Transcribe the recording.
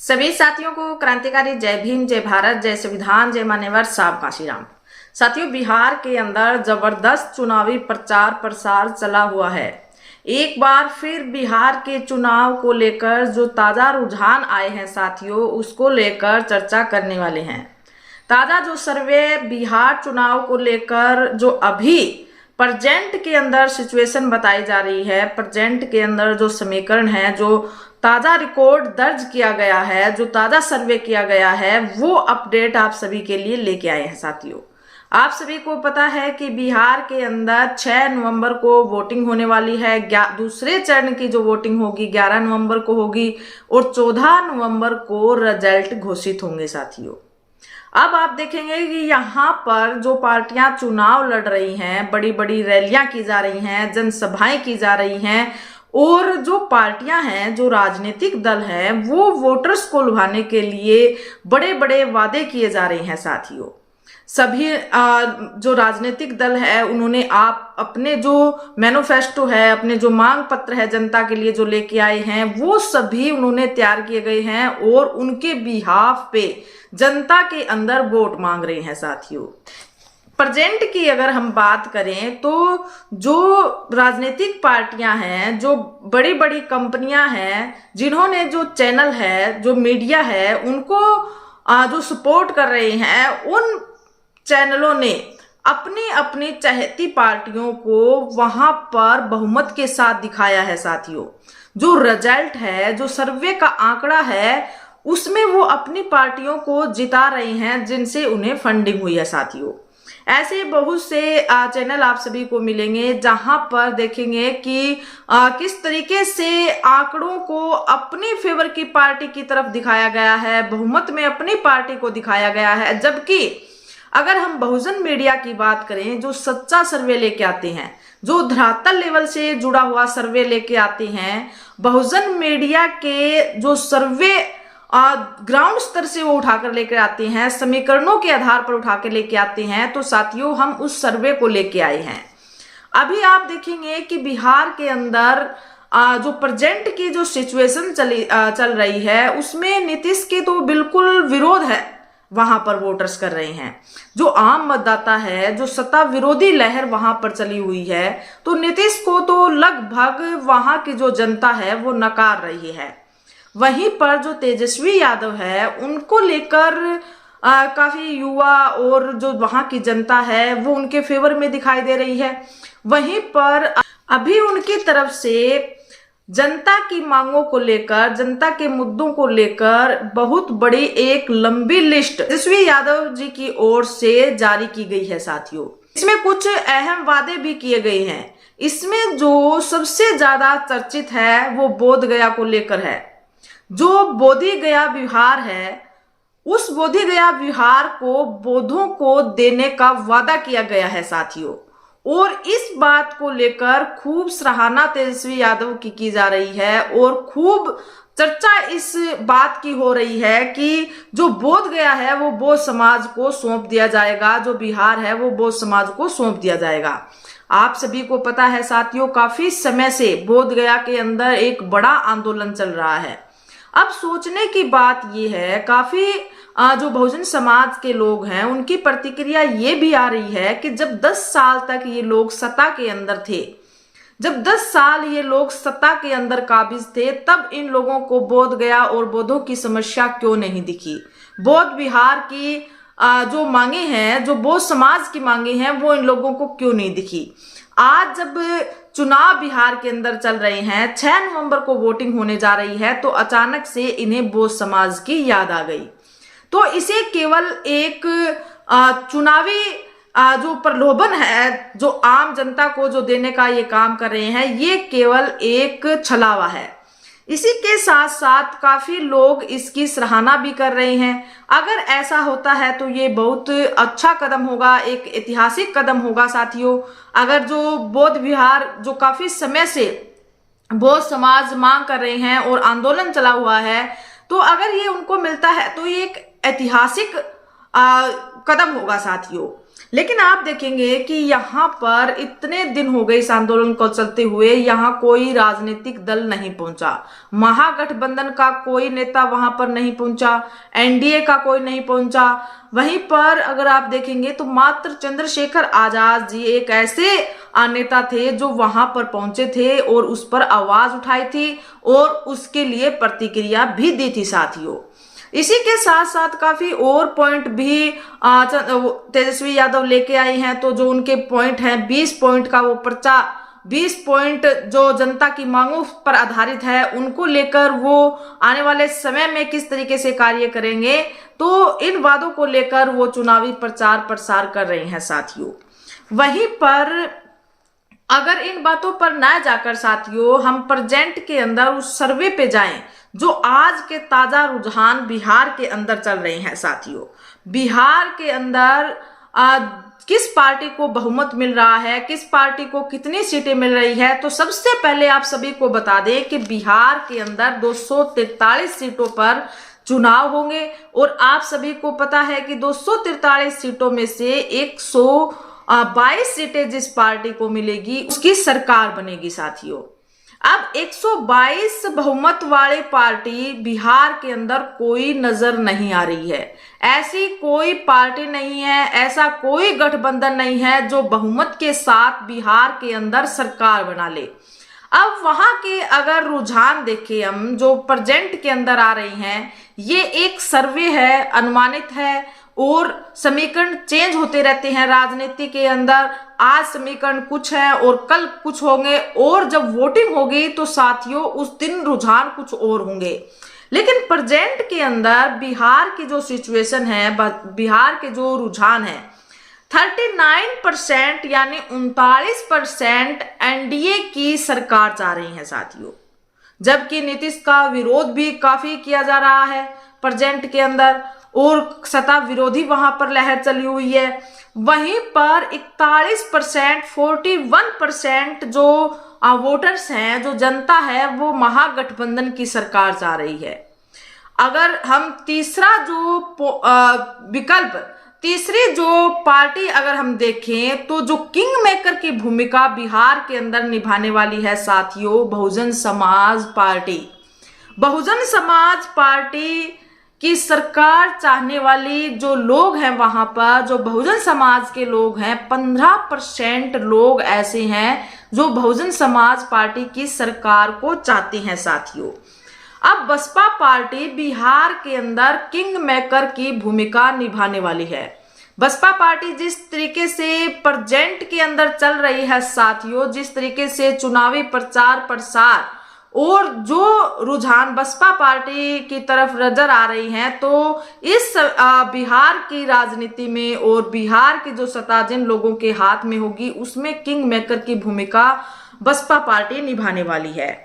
सभी साथियों को क्रांतिकारी जय भीम, जय भारत, जय संविधान, जय मान्यवर साहब काशीराम। साथियों, बिहार के अंदर जबरदस्त चुनावी प्रचार प्रसार चला हुआ है। एक बार फिर बिहार के चुनाव को लेकर जो ताजा रुझान आए हैं साथियों, उसको लेकर चर्चा करने वाले हैं। ताजा जो सर्वे बिहार चुनाव को लेकर जो अभी प्रेजेंट के अंदर सिचुएशन बताई जा रही है, प्रेजेंट के अंदर जो समीकरण है, जो ताजा रिकॉर्ड दर्ज किया गया है, जो ताजा सर्वे किया गया है, वो अपडेट आप सभी के लिए लेके आए हैं साथियों। आप सभी को पता है कि बिहार के अंदर 6 नवंबर को वोटिंग होने वाली है। दूसरे चरण की जो वोटिंग होगी 11 नवंबर को होगी और 14 नवंबर को रिजल्ट घोषित होंगे साथियों। अब आप देखेंगे कि यहाँ पर जो पार्टियां चुनाव लड़ रही हैं, बड़ी बड़ी रैलियां की जा रही हैं, जनसभाएं की जा रही हैं और जो पार्टियां हैं, जो राजनीतिक दल हैं, वो वोटर्स को लुभाने के लिए बड़े बड़े वादे किए जा रहे हैं साथियों। सभी जो राजनीतिक दल है उन्होंने अपने जो मैनिफेस्टो है, अपने जो मांग पत्र है जनता के लिए जो लेके आए हैं, वो सभी उन्होंने तैयार किए गए हैं और उनके बिहाफ पे जनता के अंदर वोट मांग रहे हैं साथियों। प्रेजेंट की अगर हम बात करें तो जो राजनीतिक पार्टियां हैं, जो बड़ी बड़ी कंपनियां हैं, जिन्होंने जो चैनल है, जो मीडिया है, उनको जो सपोर्ट कर रहे हैं, उन चैनलों ने अपनी अपनी चहेती पार्टियों को वहां पर बहुमत के साथ दिखाया है साथियों। जो रिजल्ट है, जो सर्वे का आंकड़ा है, उसमें वो अपनी पार्टियों को जिता रहे हैं जिनसे उन्हें फंडिंग हुई है साथियों। ऐसे बहुत से चैनल आप सभी को मिलेंगे जहां पर देखेंगे कि किस तरीके से आंकड़ों को अपनी फेवर की पार्टी की तरफ दिखाया गया है, बहुमत में अपनी पार्टी को दिखाया गया है। जबकि अगर हम बहुजन मीडिया की बात करें, जो सच्चा सर्वे लेके आते हैं, जो धरातल लेवल से जुड़ा हुआ सर्वे लेके आते हैं, बहुजन मीडिया के जो सर्वे ग्राउंड स्तर से वो उठाकर लेकर आते हैं, समीकरणों के आधार पर उठा के लेके आते हैं, तो साथियों हम उस सर्वे को लेके आए हैं। अभी आप देखेंगे कि बिहार के अंदर जो प्रेजेंट की जो सिचुएशन चल रही है, उसमें नीतीश के तो बिल्कुल विरोध है, वहां पर वोटर्स कर रहे हैं। जो आम मतदाता है, जो सत्ता विरोधी लहर वहां पर चली हुई है, तो नीतीश को तो लगभग वहां की जो जनता है वो नकार रही है। वहीं पर जो तेजस्वी यादव है, उनको लेकर काफी युवा और जो वहां की जनता है वो उनके फेवर में दिखाई दे रही है। वहीं पर अभी उनकी तरफ से जनता की मांगों को लेकर, जनता के मुद्दों को लेकर बहुत बड़ी एक लंबी लिस्ट तेजस्वी यादव जी की ओर से जारी की गई है साथियों। इसमें कुछ अहम वादे भी किए गए हैं। इसमें जो सबसे ज्यादा चर्चित है वो बोध गया को लेकर है। जो बोधि गया विहार है, उस बोधि गया विहार को बौद्धों को देने का वादा किया गया है साथियों। और इस बात को लेकर खूब सराहना तेजस्वी यादव की जा रही है और खूब चर्चा इस बात की हो रही है कि जो बोध गया है वो बौद्ध समाज को सौंप दिया जाएगा, जो बिहार है वो बौद्ध समाज को सौंप दिया जाएगा। आप सभी को पता है साथियों, काफी समय से बोध गया के अंदर एक बड़ा आंदोलन चल रहा है। अब सोचने की बात यह है, काफी जो बहुजन समाज के लोग हैं उनकी प्रतिक्रिया ये भी आ रही है कि जब 10 साल तक ये लोग सत्ता के अंदर थे, जब 10 साल ये लोग सत्ता के अंदर काबिज थे, तब इन लोगों को बोध गया और बौद्धों की समस्या क्यों नहीं दिखी? बौद्ध विहार की जो मांगे हैं, जो बौद्ध समाज की मांगे हैं, वो इन लोगों को क्यों नहीं दिखी? आज जब चुनाव बिहार के अंदर चल रहे हैं, 6 नवंबर को वोटिंग होने जा रही है, तो अचानक से इन्हें बौद्ध समाज की याद आ गई। तो इसे केवल एक चुनावी जो प्रलोभन है, जो आम जनता को जो देने का ये काम कर रहे हैं, ये केवल एक छलावा है। इसी के साथ साथ काफी लोग इसकी सराहना भी कर रहे हैं। अगर ऐसा होता है तो ये बहुत अच्छा कदम होगा, एक ऐतिहासिक कदम होगा साथियों। अगर जो बौद्ध विहार, जो काफी समय से बौद्ध समाज मांग कर रहे हैं और आंदोलन चला हुआ है, तो अगर ये उनको मिलता है तो ये एक ऐतिहासिक कदम होगा साथियों। लेकिन आप देखेंगे कि यहाँ पर इतने दिन हो गए इस आंदोलन को चलते हुए, यहाँ कोई राजनीतिक दल नहीं पहुंचा, महागठबंधन का कोई नेता वहां पर नहीं पहुंचा, एनडीए का कोई नहीं पहुंचा। वहीं पर अगर आप देखेंगे तो मात्र चंद्रशेखर आजाद जी एक ऐसे नेता थे जो वहां पर पहुंचे थे और उस पर आवाज उठाई थी और उसके लिए प्रतिक्रिया भी दी थी साथियों। इसी के साथ साथ काफी और पॉइंट भी तेजस्वी यादव लेके आई हैं। तो जो उनके पॉइंट हैं 20 पॉइंट का वो पर्चा, 20 पॉइंट जो जनता की मांगों पर आधारित है, उनको लेकर वो आने वाले समय में किस तरीके से कार्य करेंगे, तो इन वादों को लेकर वो चुनावी प्रचार प्रसार कर रहे हैं साथियों। वहीं पर अगर इन बातों पर ना जाकर साथियों हम प्रेजेंट के अंदर उस सर्वे पे जाएं जो आज के ताजा रुझान बिहार के अंदर चल रहे हैं साथियों। बिहार के अंदर किस पार्टी को बहुमत मिल रहा है, किस पार्टी को कितनी सीटें मिल रही है, तो सबसे पहले आप सभी को बता दें कि बिहार के अंदर 243 सीटों पर चुनाव होंगे और आप सभी को पता है कि 243 सीटों में से 122 सीटें जिस पार्टी को मिलेगी उसकी सरकार बनेगी साथियों। अब 122 बहुमत वाली पार्टी बिहार के अंदर कोई नजर नहीं आ रही है। ऐसी कोई पार्टी नहीं है, ऐसा कोई गठबंधन नहीं है जो बहुमत के साथ बिहार के अंदर सरकार बना ले। अब वहां के अगर रुझान देखें हम जो प्रेजेंट के अंदर आ रही हैं, ये एक सर्वे है, अनुमानित है और समीकरण चेंज होते रहते हैं राजनीति के अंदर। आज समीकरण कुछ है और कल कुछ होंगे और जब वोटिंग होगी तो साथियों उस दिन रुझान कुछ और होंगे। लेकिन प्रेजेंट के अंदर बिहार की जो सिचुएशन है, बिहार के जो रुझान है, 39% यानी 39% एनडीए की सरकार चाह रही है साथियों, जबकि नीतीश का विरोध भी काफी किया जा रहा है प्रेजेंट के अंदर और सत्ता विरोधी वहां पर लहर चली हुई है। वहीं पर 41%, 41% जो वोटर्स हैं, जो जनता है, वो महागठबंधन की सरकार चाह रही है। अगर हम तीसरा जो विकल्प, तीसरी जो पार्टी अगर हम देखें तो जो किंग मेकर की भूमिका बिहार के अंदर निभाने वाली है साथियों, बहुजन समाज पार्टी। बहुजन समाज पार्टी की सरकार चाहने वाली जो लोग हैं वहां पर, जो बहुजन समाज के लोग हैं, 15% लोग ऐसे हैं जो बहुजन समाज पार्टी की सरकार को चाहते हैं साथियों। अब बसपा पार्टी बिहार के अंदर किंग मेकर की भूमिका निभाने वाली है। बसपा पार्टी जिस तरीके से प्रेजेंट के अंदर चल रही है साथियों, जिस तरीके से चुनावी प्रचार प्रसार और जो रुझान बसपा पार्टी की तरफ नजर आ रही हैं, तो इस बिहार की राजनीति में और बिहार की जो सत्ता जिन लोगों के हाथ में होगी उसमें किंग मेकर की भूमिका बसपा पार्टी निभाने वाली है।